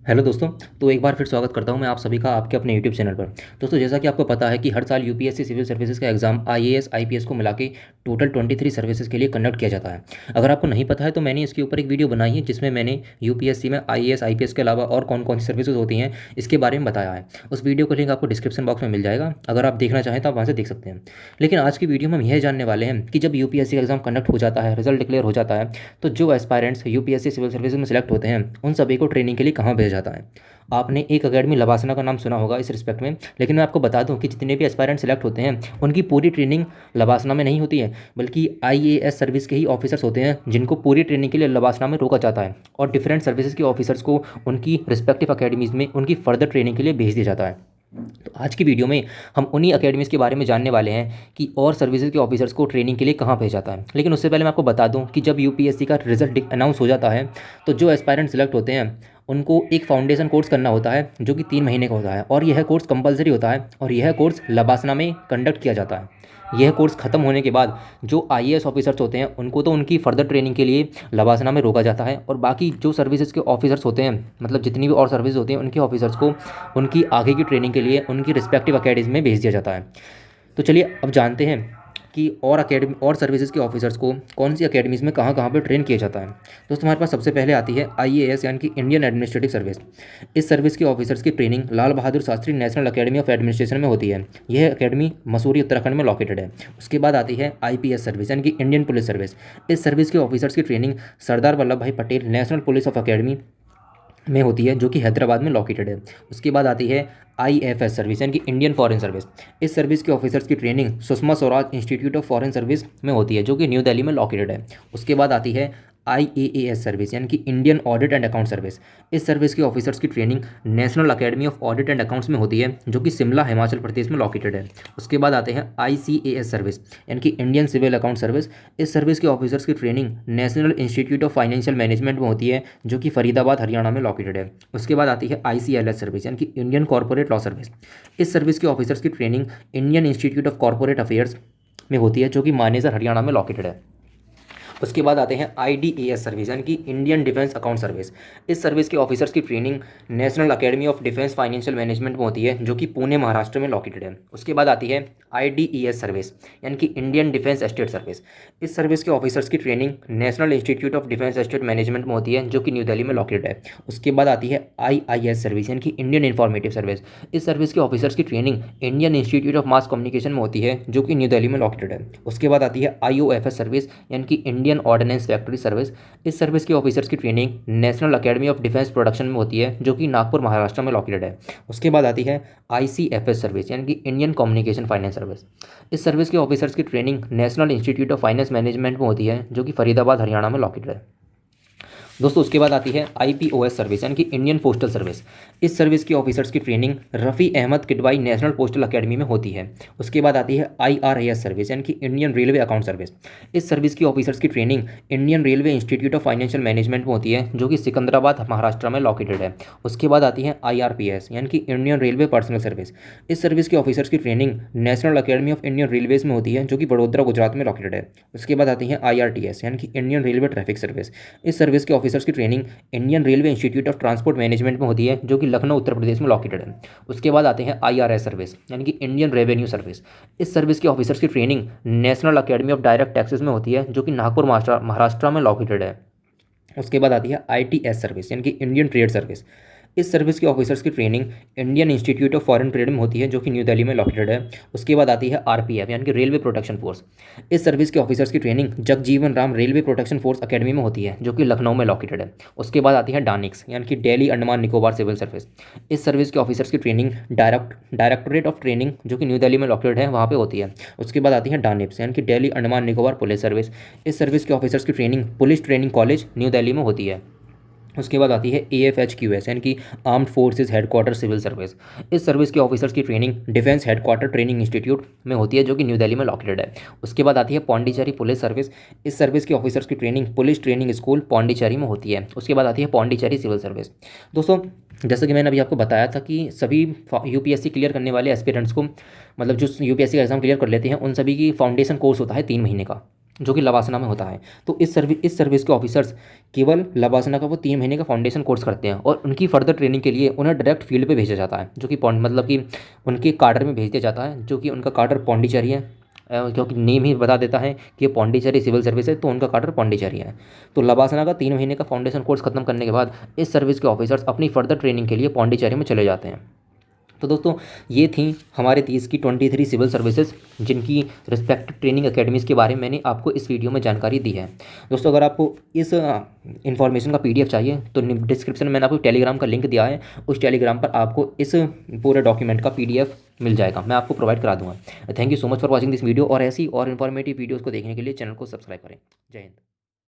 Hello दोस्तों। तो एक बार फिर स्वागत करता हूं मैं आप सभी का आपके अपने यूट्यूब चैनल पर। दोस्तों, जैसा कि आपको पता है कि हर साल यूपीएससी सिविल सर्विसेज का एग्जाम आईएएस आईपीएस को मिला के टोटल 23 सर्विसेज के लिए कंडक्ट किया जाता है। अगर आपको नहीं पता है तो मैंने इसके ऊपर एक वीडियो बनाई है जिसमें मैंने यूपीएससी में आईएएस आईपीएस के अलावा और कौन कौन सी सर्विसेज होती हैं इसके बारे में बताया है। उस वीडियो का लिंक आपको डिस्क्रिप्शन बॉक्स में मिल जाएगा, अगर आप देखना चाहें तो आप वहाँ से देख सकते हैं। लेकिन आज की वीडियो में हम यह जानने वाले हैं कि जब यूपीएससी का एग्जाम कंडक्ट हो जाता है, रिजल्ट डिक्लेयर हो जाता है, तो जो एस्पायरेंट्स यूपीएससी सिविल सर्विसेज में सिलेक्ट होते हैं उन सभी को ट्रेनिंग के लिए कहाँ भेजा जाता है। आपने एक अकेडमी लवासना का नाम सुना होगा इस रिस्पेक्ट में, लेकिन मैं आपको बता दूं कि जितने भी एस्पायरेंट सेलेक्ट होते हैं उनकी पूरी ट्रेनिंग लवासना में नहीं होती है, बल्कि आईएएस सर्विस के ही ऑफिसर्स होते हैं जिनको पूरी ट्रेनिंग के लिए लवासना में रोका जाता है और डिफरेंट सर्विसेज के ऑफिसर्स को उनकी रिस्पेक्टिव अकेडमीज़ में उनकी फर्दर ट्रेनिंग के लिए भेज दिया जाता है। तो आज की वीडियो में हम उन्हीं अकेडमीज़ के बारे में जानने वाले हैं कि और सर्विसेज के ऑफिसर्स को ट्रेनिंग के लिए कहाँ भेजा जाता है। लेकिन उससे पहले मैं आपको बता दूं कि जब यूपीएससी का रिजल्ट अनाउंस हो जाता है तो जो एस्पायरेंट सेलेक्ट होते हैं उनको एक फाउंडेशन कोर्स करना होता है जो कि 3 महीने का होता है, और यह कोर्स कंपलसरी होता है और यह कोर्स लबासना में कंडक्ट किया जाता है। यह कोर्स ख़त्म होने के बाद जो आईएएस ऑफिसर्स होते हैं उनको तो उनकी फर्दर ट्रेनिंग के लिए लबासना में रोका जाता है, और बाकी जो सर्विसेज के ऑफिसर्स होते हैं, मतलब जितनी भी और सर्विस होती हैं, उनके ऑफिसर्स को उनकी आगे की ट्रेनिंग के लिए उनकी रिस्पेक्टिव अकेडमी में भेज दिया जाता है। तो चलिए अब जानते हैं कि और अकेडमी और सर्विसेज के ऑफिसर्स को कौन सी अकेडमीज़ में कहाँ कहाँ पर ट्रेन किया जाता है। दोस्तों, हमारे पास सबसे पहले आती है आईएएस यानी कि इंडियन एडमिनिस्ट्रेटिव सर्विस। इस सर्विस के ऑफिसर्स की training Lal Bahadur Shastri national academy of administration में होती है। यह अकेडमी मसूरी उत्तराखंड में लोकेटेड है। उसके बाद आती है आईपीएस सर्विस यानी कि इंडियन पुलिस सर्विस। इस सर्विस के ऑफिसर्स की ट्रेनिंग सरदार वल्लभ भाई Patel national police of academy में होती है जो कि हैदराबाद में लोकेटेड है। उसके बाद आती है आईएफएस सर्विस यानी कि इंडियन फॉरेन सर्विस। इस सर्विस के ऑफिसर्स की training Sushma Swaraj institute of foreign service में होती है जो कि न्यू दिल्ली में लोकेटेड है। उसके बाद आती है आईएएएस सर्विस यानी कि Indian audit and account service. इस सर्विस के ऑफिसर्स की training national academy of audit and accounts में होती है जो कि शिमला हिमाचल प्रदेश में लोकेटेड है। उसके बाद आते हैं आईसीएएस सर्विस यानी कि इंडियन सिविल अकाउंट सर्विस। इस सर्विस के ऑफिसर्स की training national institute of financial management में होती है जो कि फरीदाबाद हरियाणा में लोकेटेड है। उसके बाद आती है आईसीएलएस सर्विस यानी कि इंडियन कॉर्पोरेट लॉ सर्विस। इस सर्विस के ऑफिसर्स की training Indian institute of corporate affairs में होती है जो कि मानेसर हरियाणा में लोकेटेड है। उसके बाद आते हैं आईडीएएस सर्विस यानी कि इंडियन डिफेंस अकाउंट सर्विस। इस सर्विस के ऑफिसर्स की training national academy of defence financial management में होती है जो कि पुणे महाराष्ट्र में लोकेटेड है। उसके बाद आती है आईडीईएस सर्विस यानी कि इंडियन डिफेंस एस्टेट सर्विस। इस सर्विस के ऑफिसर्स की training national institute of defence estate management में होती है जो कि न्यू दिल्ली में लोकेटेड है। उसके बाद आती है आईआईएस सर्विस यानी कि इंडियन इंफॉर्मेटिव सर्विस। इस सर्विस के ऑफिसर्स की training Indian institute of mass communication में होती है जो कि न्यू दिल्ली में लोकेटेड है। उसके बाद आती है आईओएफएस सर्विस यानी कि इंडियन ऑर्डिनेंस फैक्ट्री सर्विस। इस सर्विस के ऑफिसर्स की training national academy of defence production में होती है जो कि नागपुर महाराष्ट्र में लोकेटेड है। उसके बाद आती है आईसीएफएस सर्विस यानी कि इंडियन कम्युनिकेशन फाइनेंस सर्विस। इस सर्विस के ऑफिसर्स की training national institute of finance management में होती है जो कि फरीदाबाद हरियाणा में लोकेटेड है। दोस्तों, उसके बाद आती है आईपीओएस सर्विस यानी कि इंडियन पोस्टल सर्विस। इस सर्विस के ऑफिसर्स की training Rafi Ahmed Kidwai national postal academy में होती है। उसके बाद आती है आईआरएएस सर्विस यानी कि इंडियन रेलवे अकाउंट सर्विस। इस सर्विस की ऑफिसर्स की training Indian railway institute of financial management में होती है जो कि सिकंदराबाद महाराष्ट्र में लोकेटेड है। उसके बाद आती है आईआरपीएस यानी कि इंडियन रेलवे पर्सनल सर्विस। इस सर्विस के ऑफिसर्स की training national academy of Indian railways में होती है जो कि वडोदरा गुजरात में लोकेटेड है। उसके बाद आती है आईआरटीएस यानी कि इंडियन रेलवे ट्रैफिक सर्विस। इस सर्विस के ऑफिसर्स की training Indian railway institute of transport management में होती है जो कि लखनऊ उत्तर प्रदेश में लोकेटेड है। उसके बाद आते हैं आईआरएस सर्विस यानी कि इंडियन रेवेन्यू सर्विस। इस सर्विस के ऑफिसर्स की training national academy of direct taxes में होती है जो कि नागपुर महाराष्ट्र में लोकेटेड है। उसके बाद आती है आईटीएस सर्विस यानी कि इंडियन ट्रेड सर्विस। इस सर्विस के ऑफिसर्स की training Indian institute of foreign trade में होती है जो कि न्यू दिल्ली में लोकेटेड है। उसके बाद आती है आरपीएफ यानी कि रेलवे प्रोटेक्शन फोर्स। इस सर्विस के ऑफिसर्स की training Jagjivan Ram railway protection force academy में होती है जो कि लखनऊ में लोकेटेड है। उसके बाद आती है डानिक्स यानी कि दिल्ली अंडमान निकोबार सिविल सर्विस। इस सर्विस के ऑफिसर्स की ट्रेनिंग डायरेक्टोरेट ऑफ ट्रेनिंग जो कि न्यू दिल्ली में लोकेटेड है वहाँ पर होती है। उसके बाद आती है डानिप्स यानी कि दिल्ली अंडमान निकोबार पुलिस सर्विस। इस सर्विस के ऑफिसर्स की training police training college new Delhi में होती है। उसके बाद आती है एएफएचक्यूएस यानी कि armed forces headquarters civil service. इस सर्विस के ऑफिसर्स की training defence headquarters training institute में होती है जो कि न्यू दिल्ली में लोकेटेड है। उसके बाद आती है पौंडीचेरी पुलिस सर्विस। इस सर्विस के ऑफिसर्स की training police training school Pondicherry में होती है। उसके बाद आती है पौंडीचेरी सिविल सर्विस। दोस्तों, जैसा कि मैंने अभी आपको बताया था कि सभी यूपीएससी क्लियर करने वाले एस्पिरेंट्स को, मतलब जो यूपीएससी का एग्जाम क्लियर कर लेते हैं, उन सभी की फाउंडेशन कोर्स होता है 3 महीने का। जो कि लवासना में होता है। तो इस सर्विस के ऑफिसर्स केवल लवासना का वो 3 महीने का फाउंडेशन कोर्स करते हैं और उनकी फर्दर ट्रेनिंग के लिए उन्हें डायरेक्ट फील्ड पे भेजा जाता है, जो कि मतलब कि उनके काडर में भेज दिया जाता है, जो कि उनका काडर पौंडीचेरी है। क्योंकि नेम ही बता देता है कि ये पौंडीचेरी सिविल सर्विस है, तो उनका काडर पौंडीचेरी है। तो लवासना का 3 महीने का फाउंडेशन कोर्स खत्म करने के बाद इस सर्विस के ऑफिसर्स अपनी फर्दर ट्रेनिंग के लिए पौंडीचेरी में चले जाते हैं। तो दोस्तों, ये थी हमारे 30 की 23 सिविल सर्विसेज, जिनकी रिस्पेक्टिव ट्रेनिंग अकेडमीज़ के बारे में मैंने आपको इस वीडियो में जानकारी दी है। दोस्तों, अगर आपको इस इन्फॉर्मेशन का पीडीएफ चाहिए तो डिस्क्रिप्शन में मैंने आपको टेलीग्राम का लिंक दिया है, उस टेलीग्राम पर आपको इस पूरे डॉक्यूमेंट का पीडीएफ मिल जाएगा, मैं आपको प्रोवाइड करा दूँगा। Thank you so much for watching this video, और ऐसी और इन्फॉर्मेटिव वीडियोज़ को देखने के लिए चैनल को सब्सक्राइब करें। जय हिंद।